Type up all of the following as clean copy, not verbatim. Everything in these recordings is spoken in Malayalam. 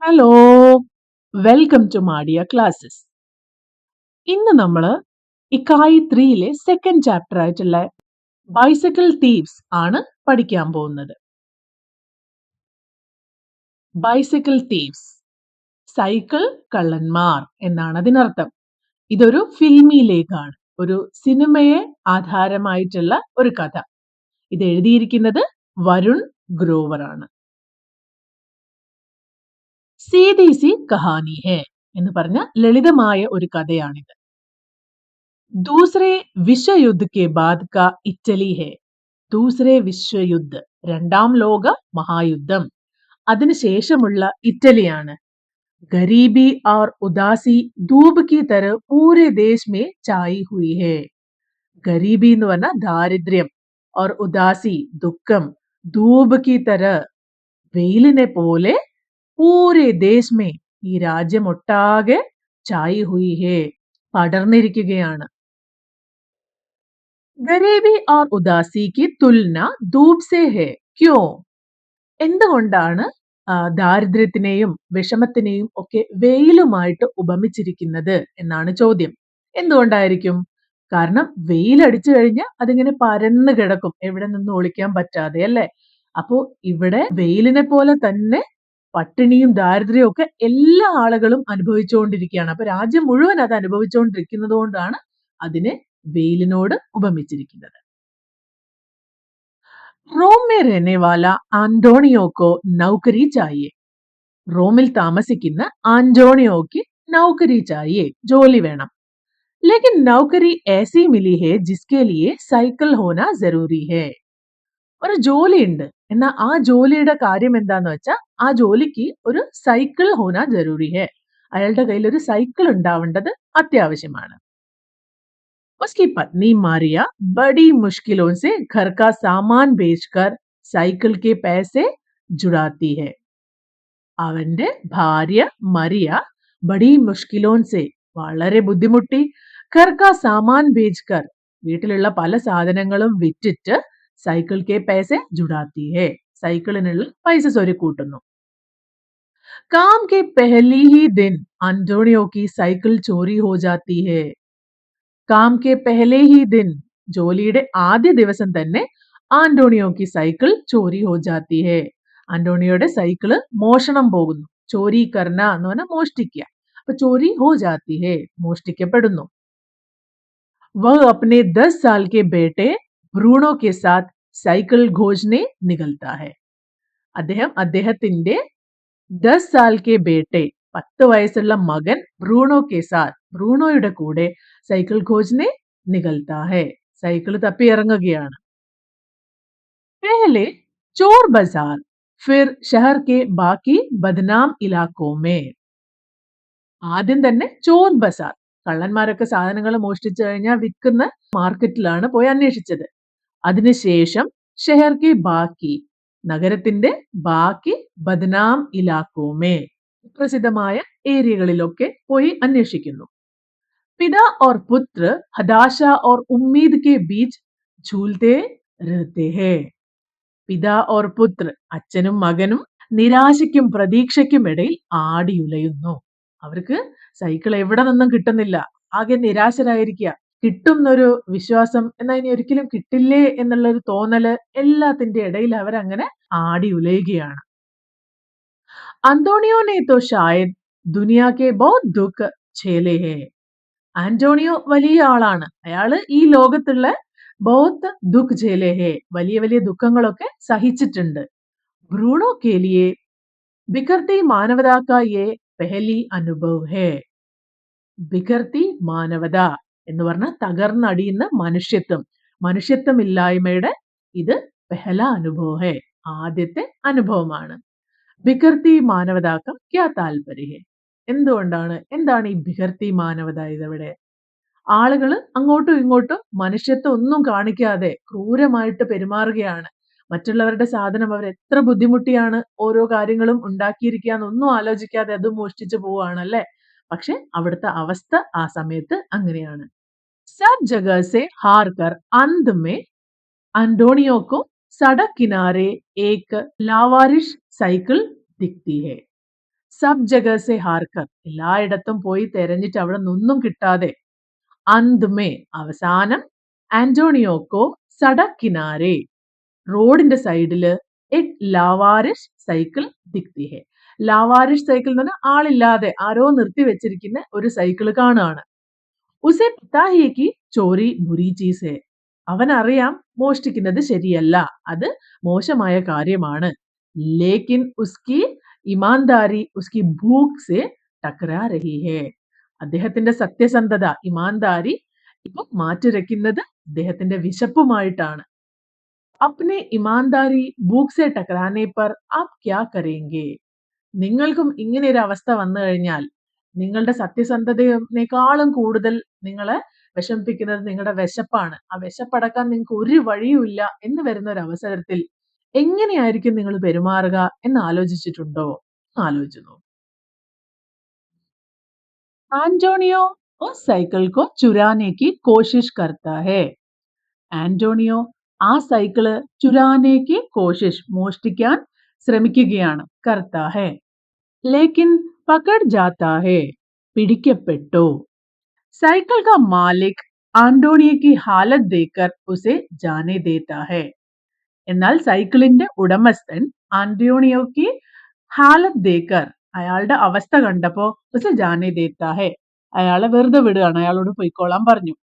Hello, welcome to Madia classes. ഇന്ന് നമ്മൾ ഇക്കായി 3യിലെ സെക്കൻഡ് ചാപ്റ്റർ ആയിട്ടുള്ള ബൈസൈക്കിൾ തീവ്സ് ആണ് പഠിക്കാൻ പോകുന്നത്. ബൈസൈക്കിൾ തീവ്സ്, സൈക്കിൾ കള്ളന്മാർ എന്നാണ് അതിനർത്ഥം. ഇതൊരു ഫിൽമി ലേഖാണ്, ഒരു സിനിമയെ ആധാരമായിട്ടുള്ള ഒരു കഥ. ഇത് എഴുതിയിരിക്കുന്നത് വരുൺ ഗ്രോവർ ആണ്. സീതി സി കഹാനി ഹെ എന്ന് പറഞ്ഞ ലളിതമായ ഒരു കഥയാണിത്. दूसरे विश्व युद्ध के बाद का इटली है. दूसरे വിശ്വയുദ്ധ, രണ്ടാം ലോക മഹായുദ്ധം, അതിനുശേഷമുള്ള ഇറ്റലിയാണ്. गरीबी और उदासी धूप की तरह पूरे देश में छाई हुई है. गरीबी എന്ന് പറഞ്ഞ ദാരിദ്ര്യം, और उदासी ദുഃഖം, ധൂപ് की तरह വെയിലിനെ പോലെ, പൂരെ ദേശ് में ഈ രാജ്യമൊട്ടാകെ ഛായി ഹുയി ഹേ പടർന്നിരിക്കുകയാണ്. ഗരീബി और उदासी की तुलना धूप से है. क्यों? എന്തുകൊണ്ടാണ് ദാരിദ്ര്യത്തിനെയും വിഷമത്തിനെയും ഒക്കെ വെയിലുമായിട്ട് ഉപമിച്ചിരിക്കുന്നത് എന്നാണ് ചോദ്യം. എന്തുകൊണ്ടായിരിക്കും? കാരണം വെയിലടിച്ചു കഴിഞ്ഞാൽ അതിങ്ങനെ പരന്നു കിടക്കും, എവിടെ നിന്ന് ഒളിക്കാൻ പറ്റാതെ, അല്ലേ? അപ്പോ ഇവിടെ വെയിലിനെ പോലെ തന്നെ പട്ടിണിയും ദാരിദ്ര്യവും ഒക്കെ എല്ലാ ആളുകളും അനുഭവിച്ചുകൊണ്ടിരിക്കുകയാണ്. അപ്പൊ രാജ്യം മുഴുവൻ അത് അനുഭവിച്ചുകൊണ്ടിരിക്കുന്നത് കൊണ്ടാണ് അതിനെ വെയിലിനോട് ഉപമിച്ചിരിക്കുന്നത്. റോം में रहने वाला आंटोनियो को नौकरी चाहिए. റോമിൽ താമസിക്കുന്ന ആന്റോണിയോക്ക് നൗകരി ചായേ, ജോലി വേണം. लेकिन नौकरी ऐसी मिली है जिसके लिए साइकिल होना जरूरी है. ഒരു ജോലി ഉണ്ട്, എന്നാൽ ആ ജോലിയുടെ കാര്യം എന്താന്ന് വെച്ചാൽ ആ ജോലിക്ക് ഒരു സൈക്കിൾ ഹോന ജരൂരി ഹെ, അയാളുടെ കയ്യിൽ ഒരു സൈക്കിൾ ഉണ്ടാവേണ്ടത് അത്യാവശ്യമാണ്. उसकी पत्नी मारिया बड़ी मुश्किलों से घर का सामान बेचकर साइकिल के पैसे जुड़ाती है. അവന്റെ ഭാര്യ മരിയ ബഡി മുഷ്കിലോൻ സെ, വളരെ ബുദ്ധിമുട്ടി, ഘർ കാ സാമാൻ ബേച്ച്കർ, വീട്ടിലുള്ള പല സാധനങ്ങളും വിറ്റിട്ട് സൈക്കിൾ കെ പൈസെ ജുഡാത്തി ഹെ, സൈക്കിളിനുള്ള പൈസ സ്വരുക്കൂട്ടുന്നു. काम के पहले ही दिन आंटोनियो की साइकिल चोरी हो जाती है. കാം കെ പെഹലെ ഹി ദിൻ, ജോലിയുടെ ആദ്യ ദിവസം തന്നെ ആന്റോണിയോക്ക് സൈക്കിൾ ചോരി ഹോ ജാത്തി ഹെ, ആന്റോണിയോയുടെ സൈക്കിള് മോഷണം പോകുന്നു. ചോരി കർന എന്ന് പറഞ്ഞാൽ മോഷ്ടിക്കുക. അപ്പൊ ചോരി ഹോ ജാത്തി ഹെ, മോഷ്ടിക്കപ്പെടുന്നു. വഹ് അപ്നെ 10 साल के बेटे ബ്രൂണോ കെ സാത്ത് സൈക്കിൾ ഘോജ്നെ നികൽത്താ ഹെ. അദ്ദേഹത്തിന്റെ 10 साल के बेटे, 10 വയസ്സുള്ള മകൻ ബ്രൂണോ കെ സാത്ത്, ബ്രൂണോയുടെ കൂടെ സൈക്കിൾ ഘോജ്നെ നികൽത്താ ഹെ, സൈക്കിൾ തപ്പി ഇറങ്ങുകയാണ്. पहले चोर बाजार, फिर शहर के बाकी बदनाम इलाकों में. ആദ്യം തന്നെ ചോർ ബസാർ, കള്ളന്മാരൊക്കെ സാധനങ്ങൾ മോഷ്ടിച്ചു കഴിഞ്ഞാൽ വിൽക്കുന്ന മാർക്കറ്റിലാണ് പോയി അന്വേഷിച്ചത്. അതിനുശേഷം ഷെഹർ കി ബാക്കി, നഗരത്തിന്റെ ബാക്കി ബദ്നാം ഇലാക്കോമേ, പ്രസിദ്ധമായ ഏരിയകളിലൊക്കെ പോയി അന്വേഷിക്കുന്നു. पिता और पुत्र हताशा और उम्मीद के बीच झूलते रहते हैं. പിതാ ഓർ പുത്ര, അച്ഛനും മകനും നിരാശയ്ക്കും പ്രതീക്ഷയ്ക്കും ഇടയിൽ ആടിയുലയുന്നു. അവർക്ക് സൈക്കിൾ എവിടെ നിന്നും കിട്ടുന്നില്ല, ആകെ നിരാശരായിരിക്കുക. കിട്ടും എന്നൊരു വിശ്വാസം, എന്നാൽ ഇനി ഒരിക്കലും കിട്ടില്ലേ എന്നുള്ള ഒരു തോന്നല്, എല്ലാത്തിന്റെ ഇടയിൽ അവരങ്ങനെ ആടിയുലയുകയാണ്. അന്തോണിയോ ने तो शायद दुनिया के बहुत दुख झेले हैं. ആന്റോണിയോ വലിയ ആളാണ്, അയാള് ഈ ലോകത്തുള്ള ബഹുത് ദുഃഖ് ഝേലെ ഹേ, വലിയ വലിയ ദുഃഖങ്ങളൊക്കെ സഹിച്ചിട്ടുണ്ട്. ബ്രൂണോ കെ ലിയെ ബിഖർത്തി മാനവതാ കാ യേ പെഹലി അനുഭവ് ഹേ. ബിഖർത്തി മാനവത എന്ന് പറഞ്ഞ തകർന്നടിയുന്ന മനുഷ്യത്വം, മനുഷ്യത്വമില്ലായ്മയുടെ ഇത് പെഹല അനുഭവ് ഹേ, ആദ്യത്തെ അനുഭവമാണ്. ബിഖർത്തി മാനവതാക്കം ക്യാ താൽപര്യ ഹേ, എന്താണ് ഈ ബിഖർത്തി മാനവത? ഇതവിടെ ആളുകൾ അങ്ങോട്ടും ഇങ്ങോട്ടും മനുഷ്യത്വം ഒന്നും കാണിക്കാതെ ക്രൂരമായിട്ട് പെരുമാറുകയാണ്. മറ്റുള്ളവരുടെ സാധനം അവർ എത്ര ബുദ്ധിമുട്ടിയാണ് ഓരോ കാര്യങ്ങളും ഉണ്ടാക്കിയിരിക്കാന്നൊന്നും ആലോചിക്കാതെ അത് മോഷ്ടിച്ചു പോവാണ്, അല്ലെ? പക്ഷെ അവിടുത്തെ അവസ്ഥ ആ സമയത്ത് അങ്ങനെയാണ്. സബ് ജഗഹ സെ ഹാർ കർ അന്ത് മേ അന്റോണിയോ കോ സടക് കിനാരെ ഏക് ലാവാരിഷ് സൈക്കിൾ ദിഖ്തി ഹെ. സബ് ജഗ സെ ഹാർക്കർ എല്ലായിടത്തും പോയി തെരഞ്ഞിട്ട് അവിടെ നിന്നൊന്നും കിട്ടാതെ അന്ത് മേ അവസാനം ആന്റോണിയോക്കോ സടക് കിനാരെ റോഡിന്റെ സൈഡില് എക് ലാവാരിഷ് സൈക്കിൾ ദിക്തി ഹെ. ലാവാരിഷ് സൈക്കിൾ എന്ന് പറഞ്ഞാൽ ആളില്ലാതെ ആരോ നിർത്തി വെച്ചിരിക്കുന്ന ഒരു സൈക്കിൾ കാണുകയാണ്. ഉസെ പത്താ ഹി കി ചോരി ബുരി ചീസ് ഹെ. അവനറിയാം മോഷ്ടിക്കുന്നത് ശരിയല്ല, അത് മോശമായ കാര്യമാണ്. ലേക്കിൻ ഉസ്കി ഇമാൻദാരി ഉസ്കി ഭൂഖ് സെ ടക്രാ രഹി ഹെ. അദ്ദേഹത്തിന്റെ സത്യസന്ധത, ഇമാൻദാരി ഇപ്പൊ മാറ്റുരയ്ക്കുന്നത് അദ്ദേഹത്തിന്റെ വിശപ്പുമായിട്ടാണ്. अपने ईमानदारी भूख से टकराने पर आप क्या करेंगे? നിങ്ങൾക്കും ഇങ്ങനെ ഒരു അവസ്ഥ വന്നു കഴിഞ്ഞാൽ നിങ്ങളുടെ സത്യസന്ധതയേക്കാളും കൂടുതൽ നിങ്ങളെ വിഷമിപ്പിക്കുന്നത് നിങ്ങളുടെ വിശപ്പാണ്. ആ വിശപ്പടക്കാൻ നിങ്ങൾക്ക് ഒരു വഴിയുമില്ല എന്ന് വരുന്ന ഒരു അവസരത്തിൽ എങ്ങനെയായിരിക്കും നിങ്ങൾ പെരുമാറുക എന്ന് ആലോചിച്ചിട്ടുണ്ടോ? ആലോചിച്ചു നോക്കൂ. ആന്റോണിയോ उस साइकिल को चुराने की कोशिश करता है. ആന്റോണിയോ ആ സൈക്കിള് ചുരാനേക്ക് കോശിഷ് മോഷ്ടിക്കാൻ ശ്രമിക്കുകയാണ്. കർത്താ ഹെ ലേക്കിൻ പകഡ് ജാത്താ ഹെ പിടിക്കപ്പെട്ടു. സൈക്കിൾ കാ മാലിക് ആന്റോണിയക്ക് ഹാലത് ദേക്കർ ഉസെ ജാനെ ദേത്താ ഹെ. എന്നാൽ സൈക്കിളിന്റെ ഉടമസ്ഥൻ ആന്റോണിയോക്ക് ഹാലത് ദേക്കർ അയാളുടെ അവസ്ഥ കണ്ടപ്പോ ഉസെ ജാനെ ദേത്താ ഹെ അയാളെ വെറുതെ വിടുകയാണ്, അയാളോട് പോയിക്കോളാൻ പറഞ്ഞു.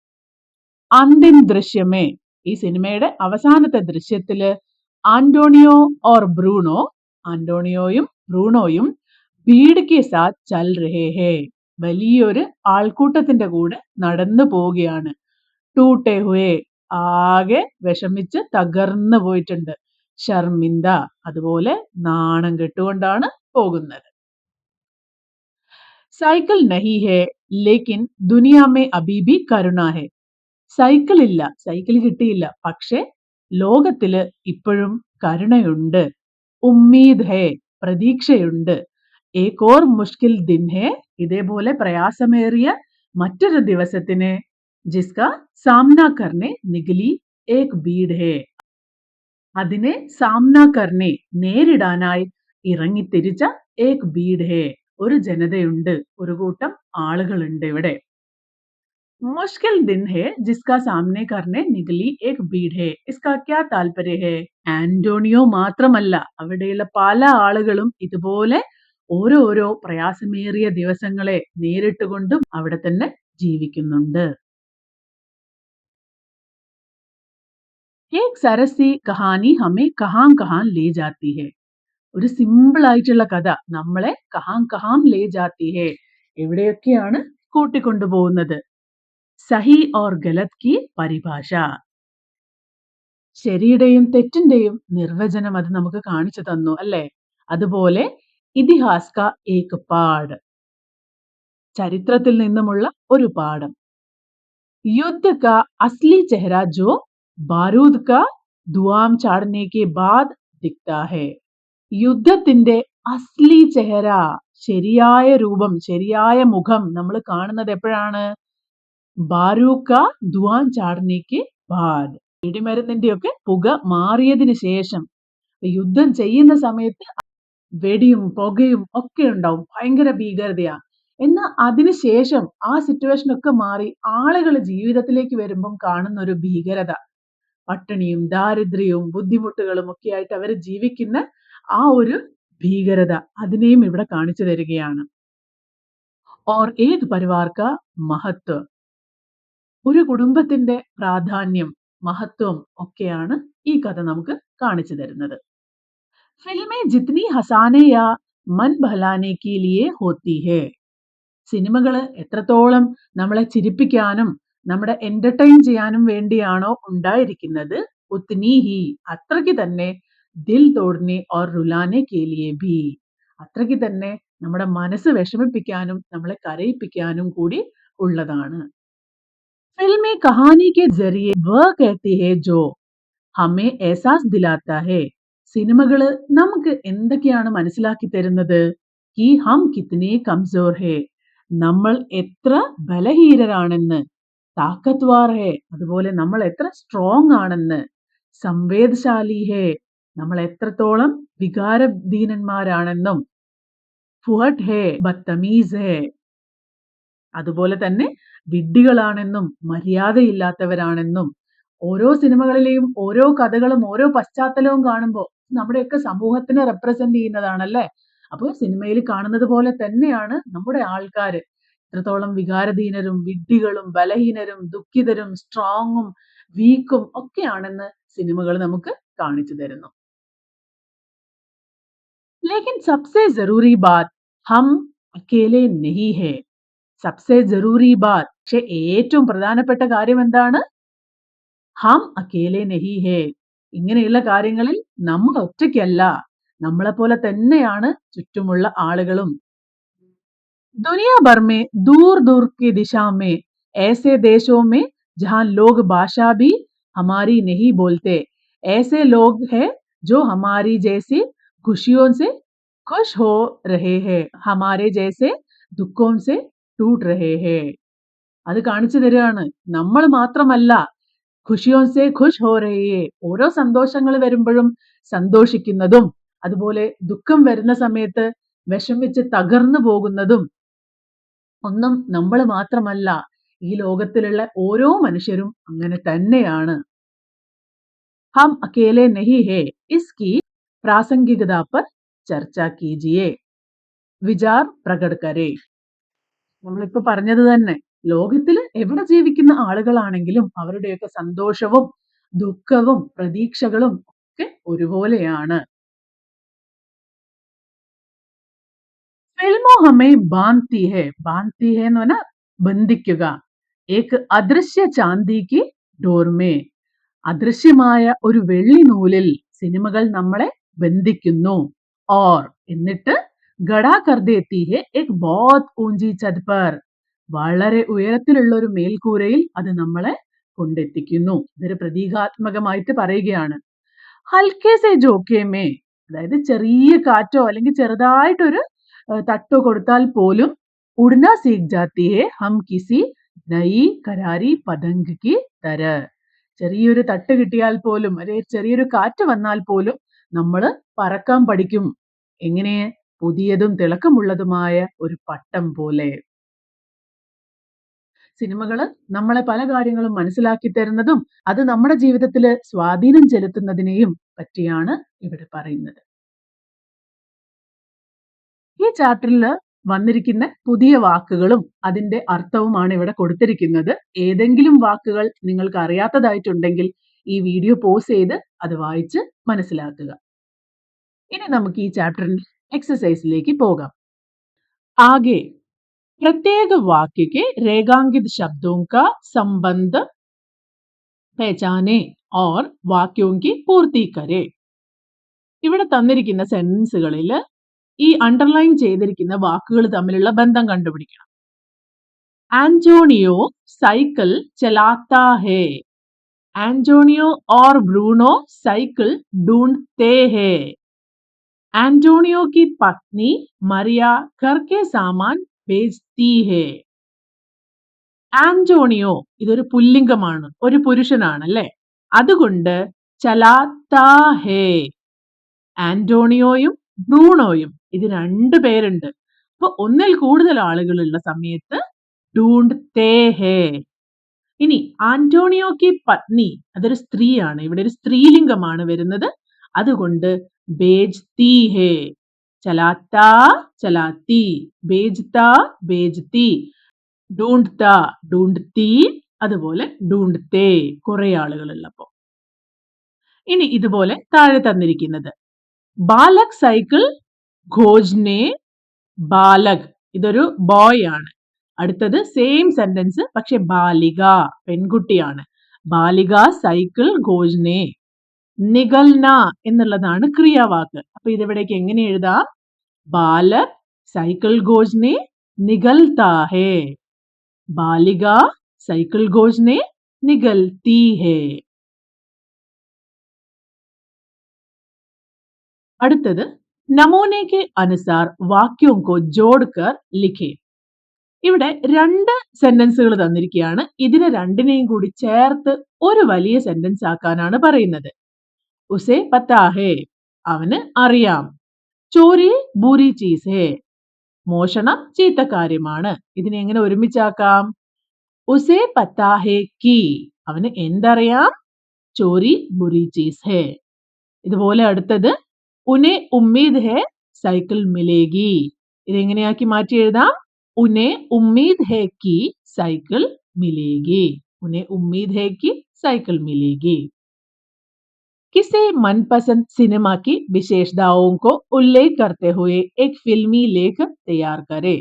അന്തിം ദൃശ്യമേ ഈ സിനിമയുടെ അവസാനത്തെ ദൃശ്യത്തില് ആന്റോണിയോ ഓർ ബ്രൂണോ ആന്റോണിയോയും ബ്രൂണോയും ഭീഡ് കെ സാത്ത് ചൽ രഹേ ഹേ വലിയൊരു ആൾക്കൂട്ടത്തിന്റെ കൂടെ നടന്നു പോവുകയാണ്. ടൂട്ടെ ഹുയെ ആകെ വിഷമിച്ച് തകർന്നു പോയിട്ടുണ്ട്. ഷർമിന്ദ അതുപോലെ നാണം കെട്ടുകൊണ്ടാണ് പോകുന്നത്. സൈക്കിൾ നഹി ഹേ ലേക്കിൻ ദുനിയാ മേ അബി ഭി കരുണ ഹേ. സൈക്കിൾ ഇല്ല, സൈക്കിൾ കിട്ടിയില്ല, പക്ഷെ ലോകത്തില് ഇപ്പോഴും കരുണയുണ്ട്. ഉമ്മീദ് ഹേ പ്രതീക്ഷയുണ്ട്. ഏക് ഓർ മുഷ്കിൽ ദിൻ ഹേ ഇതേപോലെ പ്രയാസമേറിയ മറ്റൊരു ദിവസത്തിന് ജിസ്ക സാമ്ന കർനെ നിഗലി ഏക് ഭീഡ് ഹേ അതിനെ സാമ്ന കർനെ നേരിടാനായി ഇറങ്ങിത്തിരിച്ച ഏക് ഭീഡ് ഹേ ഒരു ജനതയുണ്ട്, ഒരു കൂട്ടം ആളുകളുണ്ട് ഇവിടെ. मुश्किल दिन है जिसका सामने करने निकली एक भीड़ है. इसका क्या താല്പര്യ ഹേ? ആന്റോണിയോ മാത്രമല്ല അവിടെയുള്ള പല ആളുകളും ഇതുപോലെ ഓരോരോ പ്രയാസമേറിയ ദിവസങ്ങളെ നേരിട്ടുകൊണ്ടും അവിടെ തന്നെ ജീവിക്കുന്നുണ്ട്. एक सरस सी कहानी हमें कहां कहां ले जाती है. ഒരു സിമ്പിൾ ആയിട്ടുള്ള കഥ നമ്മളെ കഹാം കഹാം ലേ ജാത്തി ഹേ എവിടെയൊക്കെയാണ് കൂട്ടിക്കൊണ്ടുപോകുന്നത്. സഹി ഓർ ഗലത് കി പരിഭാഷ ശരിയുടെയും തെറ്റിന്റെയും നിർവചനം അത് നമുക്ക് കാണിച്ചു തന്നു അല്ലേ? അതുപോലെ ഇതിഹാസ് കാ ഏക് പാഠ് ചരിത്രത്തിൽ നിന്നുമുള്ള ഒരു പാഠം. യുദ്ധ കാ അസ്ലി ചെഹ്റ ജോ ബാരൂദ് കാ ധുആം ചാടനെ കെ ബാദ് ദിഖ്താ ഹേ. യുദ്ധത്തിന്റെ അസ്ലി ചെഹ്റ ശരിയായ രൂപം, ശരിയായ മുഖം നമ്മൾ കാണുന്നത് എപ്പോഴാണ്? ബാരൂക്ക ധുആൻ ചാടനേക്ക് ബാദ് വെടിമരുന്നിന്റെയൊക്കെ പുക മാറിയതിന് ശേഷം. യുദ്ധം ചെയ്യുന്ന സമയത്ത് വെടിയും പുകയും ഒക്കെ ഉണ്ടാവും, ഭയങ്കര ഭീകരതയാ. എന്നാൽ അതിനുശേഷം ആ സിറ്റുവേഷൻ ഒക്കെ മാറി ആളുകൾ ജീവിതത്തിലേക്ക് വരുമ്പം കാണുന്ന ഒരു ഭീകരത, പട്ടിണിയും ദാരിദ്ര്യവും ബുദ്ധിമുട്ടുകളും ഒക്കെ ആയിട്ട് അവർ ജീവിക്കുന്ന ആ ഒരു ഭീകരത, അതിനെയും ഇവിടെ കാണിച്ചു തരികയാണ്. ഓർ ഏക് പരിവാർ കാ മഹത്വം ഒരു കുടുംബത്തിന്റെ പ്രാധാന്യം, മഹത്വം ഒക്കെയാണ് ഈ കഥ നമുക്ക് കാണിച്ചു തരുന്നത്. ഫിലിമേ ജിത്നി ഹസാനെ യാ മൻ ബഹലാനെ കെ ലിയേ ഹോത്തി ഹേ. സിനിമകള് എത്രത്തോളം നമ്മളെ ചിരിപ്പിക്കാനും നമ്മുടെ എന്റർടൈൻ ചെയ്യാനും വേണ്ടിയാണോ ഉണ്ടായിരിക്കുന്നത്, ഉത്നി ഹി അത്രയ്ക്ക് തന്നെ ദിൽ തോടനെ ഓർ റുലാനെ കെ ലിയേ ഭി അത്രയ്ക്ക് തന്നെ നമ്മുടെ മനസ്സ് വിഷമിപ്പിക്കാനും നമ്മളെ കരയിപ്പിക്കാനും കൂടി ഉള്ളതാണ്. फिल्में कहानी के जरिए वह कहती है जो हमें एहसास दिलाता है. സിനിമകള് നമുക്ക് എന്തൊക്കെയാണ് മനസ്സിലാക്കി തരുന്നത്? ഈ ഹം കിത്നെ കംസോർ ഹേ നമ്മൾ എത്ര ബലഹീനരാണെന്ന്, താക്കത്വാർ ഹേ അതുപോലെ നമ്മൾ എത്ര സ്ട്രോങ് ആണെന്ന്, സംവേദശാലി ഹേ നമ്മൾ എത്രത്തോളം വികാരധീനന്മാരാണെന്നും, ഫുഹട്ട് ഹേ, ബത്തമീസ് ഹേ. അതുപോലെ തന്നെ വിഡ്ഢികളാണെന്നും മര്യാദയില്ലാത്തവരാണെന്നും ഓരോ സിനിമകളിലെയും ഓരോ കഥകളും ഓരോ പശ്ചാത്തലവും കാണുമ്പോൾ നമ്മുടെയൊക്കെ സമൂഹത്തിനെ റെപ്രസെന്റ് ചെയ്യുന്നതാണല്ലേ. അപ്പോൾ സിനിമയിൽ കാണുന്നത് പോലെ തന്നെയാണ് നമ്മുടെ ആൾക്കാര് എത്രത്തോളം വികാരധീനരും വിഡ്ഢികളും ബലഹീനരും ദുഃഖിതരും സ്ട്രോങ്ങും വീക്കും ഒക്കെയാണെന്ന് സിനിമകൾ നമുക്ക് കാണിച്ചു തരുന്നു. लेकिन सबसे जरूरी बात हम अकेले नहीं है. സബ്സെ ജറൂരി ബാത്, പക്ഷെ ഏറ്റവും പ്രധാനപ്പെട്ട കാര്യം എന്താണ്? ഹം അക്കേലെ നഹി ഹേ. ഇങ്ങനെയുള്ള കാര്യങ്ങളിൽ നമ്മൾ ഒറ്റയ്ക്കല്ല, നമ്മളെ പോലെ തന്നെയാണ് ചുറ്റുമുള്ള ആളുകളും. दुनिया भर में दूर दूर की दिशा में ऐसे देशों में जहां लोग भाषा भी हमारी नहीं बोलते, ऐसे लोग हैं जो हमारी जैसी खुशियों से खुश हो रहे हैं, हमारे जैसे दुखों से टूट रहे हैं. അത് കാണിച്ചു തരികയാണ് നമ്മൾ മാത്രമല്ല ഖുഷിയോൻ സെ ഖുഷ് ഹോ രഹേ. ഓരോ സന്തോഷങ്ങൾ വരുമ്പോഴും സന്തോഷിക്കുന്നതും അതുപോലെ ദുഃഖം വരുന്ന സമയത്ത് വിഷമിച്ച് തകർന്നു പോകുന്നതും ഒന്നും നമ്മൾ മാത്രമല്ല, ഈ ലോകത്തിലുള്ള ഓരോ മനുഷ്യരും അങ്ങനെ തന്നെയാണ്. ഹം അക്കേലെ നഹി ഹേ ഇസ്കി പ്രാസംഗികത പർ ചർച്ച കീജിയേ, വിചാർ പ്രകട് കരേ. നമ്മളിപ്പോ പറഞ്ഞത് തന്നെ, ലോകത്തിൽ എവിടെ ജീവിക്കുന്ന ആളുകളാണെങ്കിലും അവരുടെയൊക്കെ സന്തോഷവും ദുഃഖവും പ്രതീക്ഷകളും ഒക്കെ ഒരുപോലെയാണ്. ഫിൽമോ ഹമേ ബാന്തി ഹേ, ബാന്തി ഹേ എന്ന് പറഞ്ഞാൽ ബന്ധിക്കുക. ഏക് അദൃശ്യ ചാന്ദിക്ക് ഡോർമേ, അദൃശ്യമായ ഒരു വെള്ളി നൂലിൽ സിനിമകൾ നമ്മളെ ബന്ധിക്കുന്നു. ഓർ എന്നിട്ട് ഗഡാ കർ ദേത്തി ഹേ ഏക് ബഹുത് ഊഞ്ചി ഛത് പർ, വളരെ ഉയരത്തിലുള്ള ഒരു മേൽക്കൂരയിൽ അത് നമ്മളെ കൊണ്ടെത്തിക്കുന്നു. ഇതൊരു പ്രതീകാത്മകമായിട്ട് പറയുകയാണ്. ഹൽക്കെ സെ ജോക്കെ മേ, അതായത് ചെറിയ കാറ്റോ അല്ലെങ്കിൽ ചെറുതായിട്ടൊരു തട്ടോ കൊടുത്താൽ പോലും ഉഡ്ന സീഖ് ജാത്തി ഹേ ഹം കിസി നയി കരാരി പതംഗ് കി തര, ചെറിയൊരു തട്ട് കിട്ടിയാൽ പോലും അല്ലെങ്കിൽ ചെറിയൊരു കാറ്റ് വന്നാൽ പോലും നമ്മൾ പറക്കാൻ പഠിക്കും. എങ്ങനെ? പുതിയതും തിളക്കമുള്ളതുമായ ഒരു പട്ടം പോലെ. സിനിമകള് നമ്മളെ പല കാര്യങ്ങളും മനസ്സിലാക്കി തരുന്നതും അത് നമ്മുടെ ജീവിതത്തിൽ സ്വാധീനം ചെലുത്തുന്നതിനെയും പറ്റിയാണ് ഇവിടെ പറയുന്നത്. ഈ ചാപ്റ്ററിൽ വന്നിരിക്കുന്ന പുതിയ വാക്കുകളും അതിന്റെ അർത്ഥവുമാണ് ഇവിടെ കൊടുത്തിരിക്കുന്നത്. ഏതെങ്കിലും വാക്കുകൾ നിങ്ങൾക്ക് അറിയാത്തതായിട്ടുണ്ടെങ്കിൽ ഈ വീഡിയോ പോസ് ചെയ്ത് അത് വായിച്ച് മനസ്സിലാക്കുക. ഇനി നമുക്ക് ഈ ചാപ്റ്ററിന്റെ एक्सरसाइजലേക്ക് പോകാം. आगे प्रत्येक वाक्य के रेखांकित शब्दों का संबंध पहचाने और वाक्यों की पूर्ति करे. ഇവിടെ തന്നിരിക്കുന്ന സെന്റൻസുകളിൽ ഈ അണ്ടർലൈൻ ചെയ്തിരിക്കുന്ന വാക്കുകൾ തമ്മിലുള്ള ബന്ധം കണ്ടുപിടിക്കണം. ആന്റോണിയോ സൈക്കിൾ ചലാത്താ ഹേ. ആന്റോണിയോ और ब्रूनो साइकिल ढूंढते हैं. ആന്റോണിയോ की पत्नी मरिया घर के सामान बेचती है. ആന്റോണിയോ ഇതൊരു പുല്ലിംഗമാണ്, ഒരു പുരുഷനാണ് അല്ലെ. അതുകൊണ്ട് ചലാത്താ ഹേ, ആന്റോണിയോയും ബ്രൂണോയും ഇത് രണ്ടു പേരുണ്ട്. അപ്പൊ ഒന്നിൽ കൂടുതൽ ആളുകളുള്ള സമയത്ത് ഢൂണ്ട്തേ ഹേ. ഇനി ആന്റോണിയോ കി പത്നി അതൊരു സ്ത്രീയാണ്, ഇവിടെ ഒരു സ്ത്രീലിംഗമാണ് വരുന്നത്. അതുകൊണ്ട് ബേജ്തി ഹേ, ചലാത്താ ചലാത്തി, ബേജ്താ ബേജ്തി, ഢൂണ്ട്ത ഢൂണ്ട്തി, അതുപോലെ ഢൂണ്ട്തേ കുറെ ആളുകളുള്ളപ്പോ. ഇനി ഇതുപോലെ താഴെ തന്നിരിക്കുന്നത് ബാലക് സൈക്കിൾ ഘോജ്നെ, ബാലക് ഇതൊരു ബോയ് ആണ്. അടുത്തത് സെയിം സെന്റൻസ് പക്ഷെ ബാലിക പെൺകുട്ടിയാണ്. ബാലിക സൈക്കിൾ ഘോജ്നെ. നിഗൽന എന്നുള്ളതാണ് ക്രിയാവാക്ക്. അപ്പൊ ഇതിവിടേക്ക് എങ്ങനെ എഴുതാം? ബാലക് സൈക്കിൾ ഘോജ്നെ നിഗൽതാ ഹേ, ബാലിക സൈക്കിൾ ഘോജ്നെ നിഗൽती है. അടുത്തത് നമൂനെ കെ അനുസാർ വാക്യോं को जोड़कर लिखे. ഇവിടെ രണ്ട് സെന്റൻസുകൾ തന്നിരിക്കുകയാണ്. ഇതിനെ രണ്ടിനെയും കൂടി ചേർത്ത് ഒരു വലിയ സെന്റൻസ് ആക്കാനാണ് പറയുന്നത്. ഉസേ പത്താ ഹേ, അവന് അറിയാം. ചോരി ബുരി ചീസ് ഹേ, മോഷണം ചീത്ത കാര്യമാണ്. ഇതിനെ എങ്ങനെ ഒരുമിച്ചാക്കാം? ഉസേ പത്താ ഹേ കി, അവന് എന്തറിയാം? ചോരി ബുരി ചീസ് ഹേ. ഇതുപോലെ അടുത്തത് ഉനെ ഉമ്മീദ് ഹേ സൈക്കിൾ മിലേഗി. ഇതെങ്ങനെയാക്കി മാറ്റി എഴുതാം? ഉനെ ഉമ്മീദ് ഹേ കി സൈക്കിൾ मिलेगी। उन्हें उम्मीद है कि साइकिल मिलेगी। किसी मनपसंद सिनेमा की विशेषताओं को उल्लेख करते हुए एक फिल्मी लेख तैयार करें।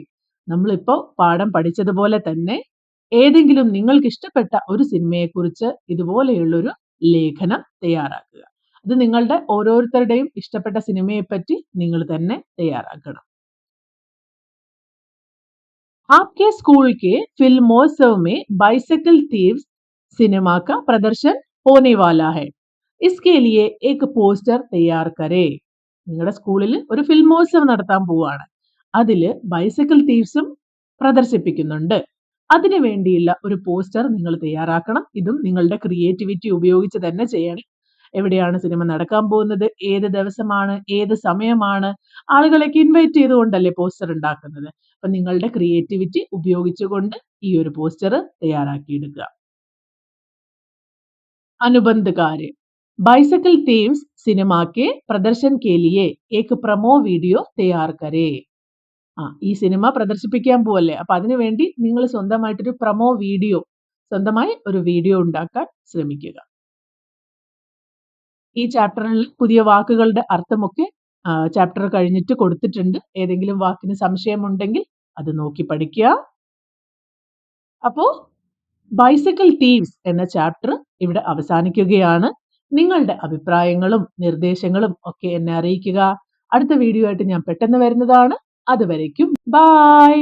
നമ്മളിപ്പോ പാഠം പഠിച്ചതുപോലെ തന്നെ ഏതെങ്കിലും നിങ്ങൾക്ക് ഇഷ്ടപ്പെട്ട ഒരു സിനിമയെക്കുറിച്ച് ഇതുപോലെയുള്ളൊരു ലേഖനം തയ്യാറാക്കുക. അത് നിങ്ങളുടെ ഓരോരുത്തരുടെയും ഇഷ്ടപ്പെട്ട സിനിമയെപ്പറ്റി നിങ്ങൾ തന്നെ തയ്യാറാക്കണം. आपके स्कूल के फिल्मोत्सव में बाइसिकल थीव्स सिनेमा का प्रदर्शन होने वाला है. इसके लिए एक പോസ്റ്റർ തയ്യാർ കരേ. നിങ്ങളുടെ സ്കൂളിൽ ഒരു ഫിൽമോത്സവം നടത്താൻ പോവാണ്. അതില് ബൈസിക്കിൾ തീവ്സും പ്രദർശിപ്പിക്കുന്നുണ്ട്. അതിനു വേണ്ടിയുള്ള ഒരു പോസ്റ്റർ നിങ്ങൾ തയ്യാറാക്കണം. ഇതും നിങ്ങളുടെ ക്രിയേറ്റിവിറ്റി ഉപയോഗിച്ച് തന്നെ ചെയ്യണം. എവിടെയാണ് സിനിമ നടക്കാൻ പോകുന്നത്, ഏത് ദിവസമാണ്, ഏത് സമയമാണ്, ആളുകളെയൊക്കെ ഇൻവൈറ്റ് ചെയ്തുകൊണ്ടല്ലേ പോസ്റ്റർ ഉണ്ടാക്കുന്നത്. അപ്പൊ നിങ്ങളുടെ ക്രിയേറ്റിവിറ്റി ഉപയോഗിച്ചുകൊണ്ട് ഈ ഒരു പോസ്റ്റർ തയ്യാറാക്കിയെടുക്കുക. अनुबंध कार्य बाइसिकल थीम्स सिनेमा के प्रदर्शन के लिए एक പ്രൊമോ വീഡിയോ തയ്യാർ കരേ. ഈ സിനിമ പ്രദർശിപ്പിക്കാൻ പോവല്ലേ, അപ്പൊ അതിനുവേണ്ടി നിങ്ങൾ സ്വന്തമായിട്ടൊരു പ്രൊമോ വീഡിയോ, സ്വന്തമായി ഒരു വീഡിയോ ഉണ്ടാക്കാൻ ശ്രമിക്കുക. ഈ ചാപ്റ്ററിൽ പുതിയ വാക്കുകളുടെ അർത്ഥമൊക്കെ ചാപ്റ്റർ കഴിഞ്ഞിട്ട് കൊടുത്തിട്ടുണ്ട്. ഏതെങ്കിലും വാക്കിന് സംശയമുണ്ടെങ്കിൽ അത് നോക്കി പഠിക്കുക. അപ്പോ ബൈസിക്കിൾ തീവ്സ് എന്ന ചാപ്റ്റർ ഇവിടെ അവസാനിക്കുകയാണ്. നിങ്ങളുടെ അഭിപ്രായങ്ങളും നിർദ്ദേശങ്ങളും ഒക്കെ എന്നെ അറിയിക്കുക. അടുത്ത വീഡിയോ ആയിട്ട് ഞാൻ പെട്ടെന്ന് വരുന്നതാണ്. അതുവരേക്കും ബൈ.